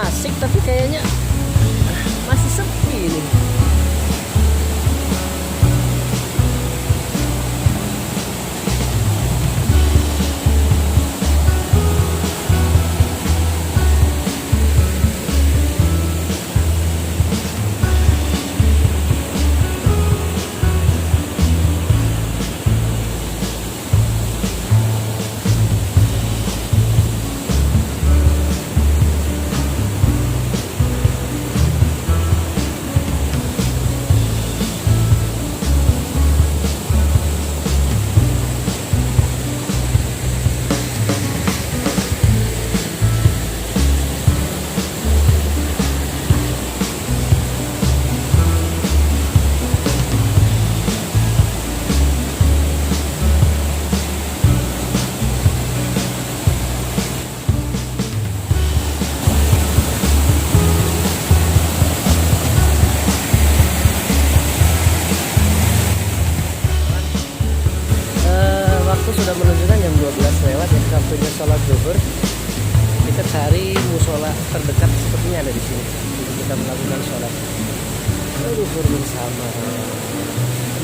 asik tapi kayaknya masih sepi ini. Sudah menunjukkan jam 12 lewat ya, waktunya sholat zuhur. Kita cari musola terdekat, sepertinya ada di sini. Jadi kita melakukan sholat zuhur bersama.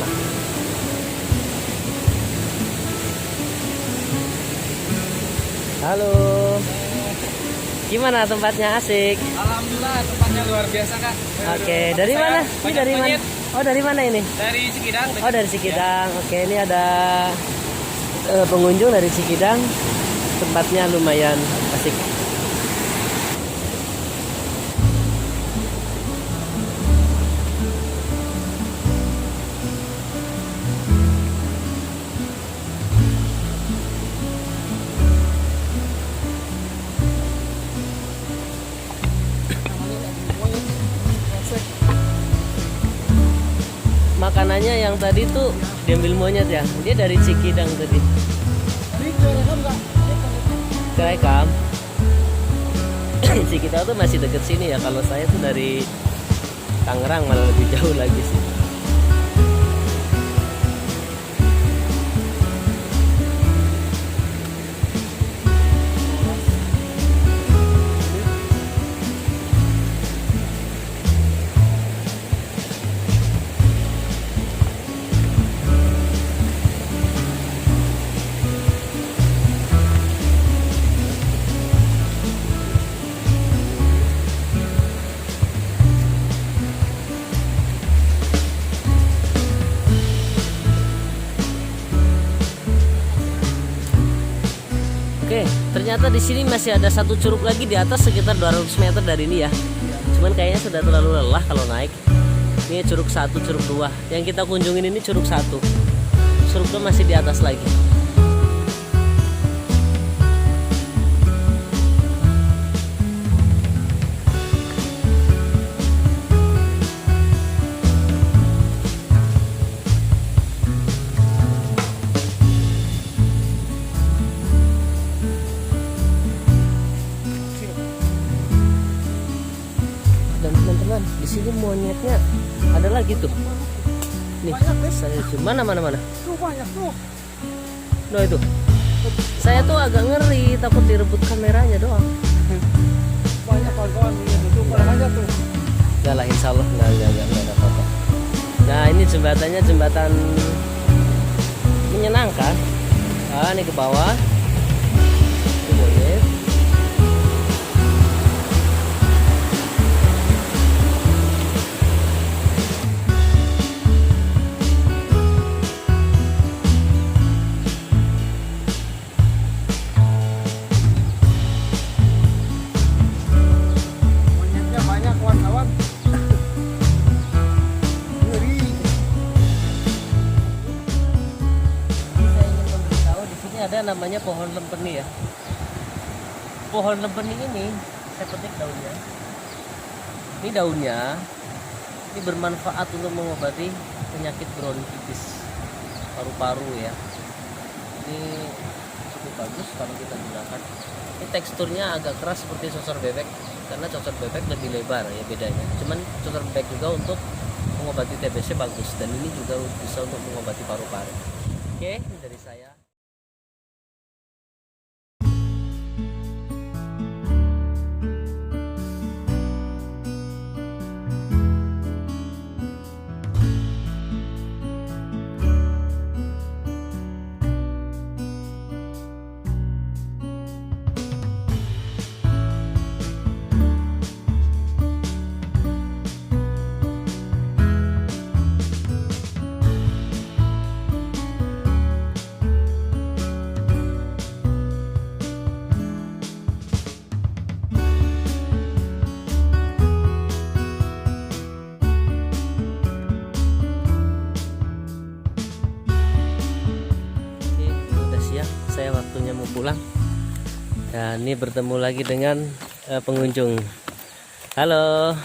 Nah. Halo, gimana tempatnya? Asik? Alhamdulillah tempatnya luar biasa Kak. Oke, dari mana? Ini dari mana? Oh, dari mana ini? Dari Cikidang. Oh, dari Cikidang. Oke, ini ada pengunjung dari Cikidang. Tempatnya lumayan asik. Makanannya yang tadi tuh diambil monyet ya. Dia dari Cikidang tadi. Cerekam. Cikidang tuh masih deket sini ya. Kalau saya tuh dari Tangerang, malah lebih jauh lagi sih. Oke, ternyata di sini masih ada satu curug lagi di atas sekitar 200 meter dari ini ya. Cuman kayaknya sudah terlalu lelah kalau naik. Ini curug 1, curug 2. Yang kita kunjungin ini curug 1. Curug 2 masih di atas lagi. Dan teman-teman, di sini monyetnya ada lagi tuh. Nih, saya mana. Tuh banyak tuh. Nah itu. Saya tuh agak ngeri, takut direbut kameranya doang. Banyak kawan-kawan itu banyak tuh. Enggak lah, insya Allah enggak ada apa-apa. Nah, ini jembatannya jembatan menyenangkan. Ah, ini ke bawah. Itu monyet. Monyetnya banyak kawan-kawan. Ngeri. Saya ingin memberitahu di sini ada namanya pohon lempeni ya. Pohon lempeni ini saya petik daunnya. Ini daunnya ini bermanfaat untuk mengobati penyakit bronkitis paru-paru ya. Ini cukup bagus kalau kita gunakan. Ini teksturnya agak keras seperti sosor bebek, karena sosor bebek lebih lebar ya bedanya. Cuman sosor bebek juga untuk mengobati TBC bagus, dan ini juga bisa untuk mengobati paru-paru. Oke, ini dari saya. pulang. Dan ini bertemu lagi dengan pengunjung. Halo.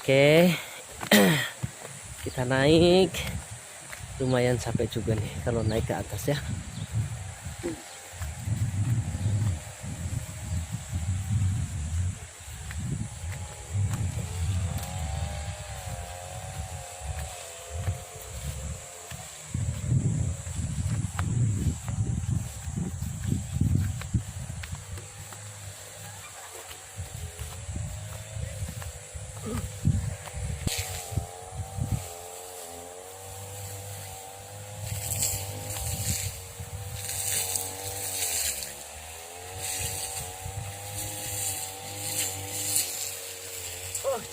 Oke. Kita naik. Lumayan capek juga nih kalau naik ke atas ya.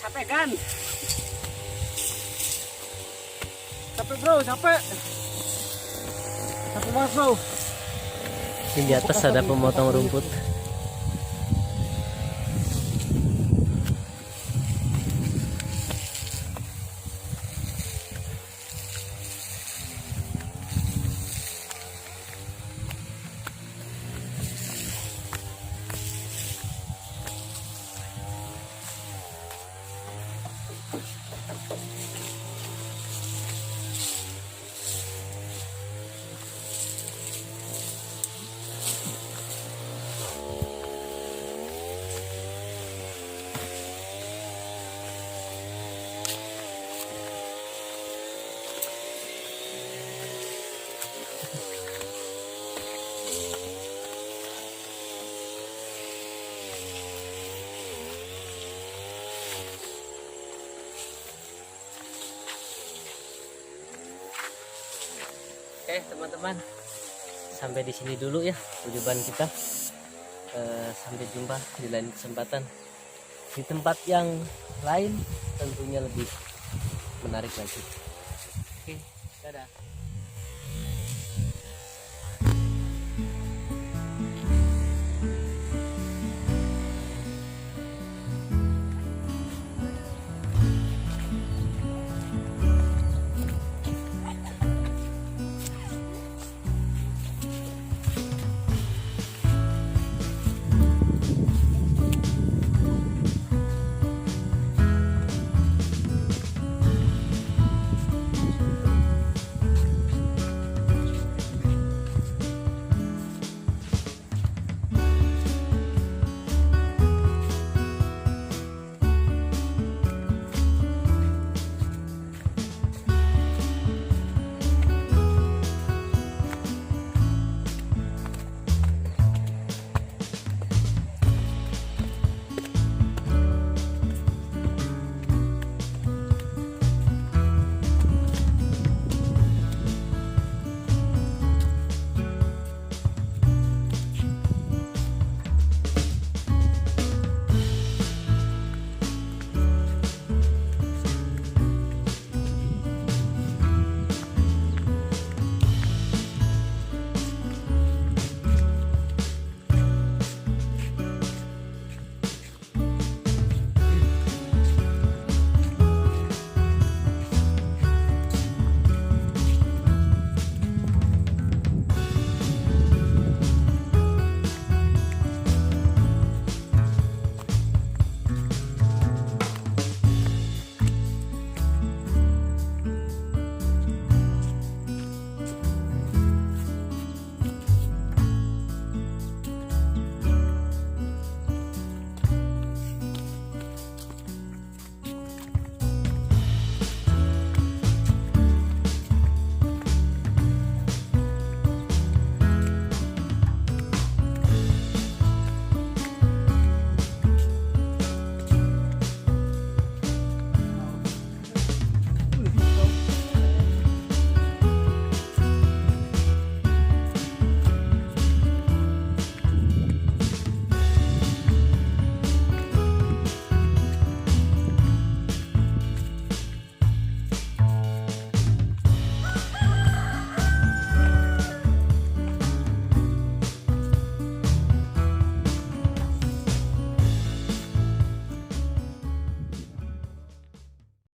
Capek kan? Capek bro, capek. Capek banget bro. Ini di atas ada pemotong rumput. Oke teman-teman, sampai di sini dulu ya perjumpaan kita. Sampai jumpa di lain kesempatan di tempat yang lain, tentunya lebih menarik lagi. Oke, dadah.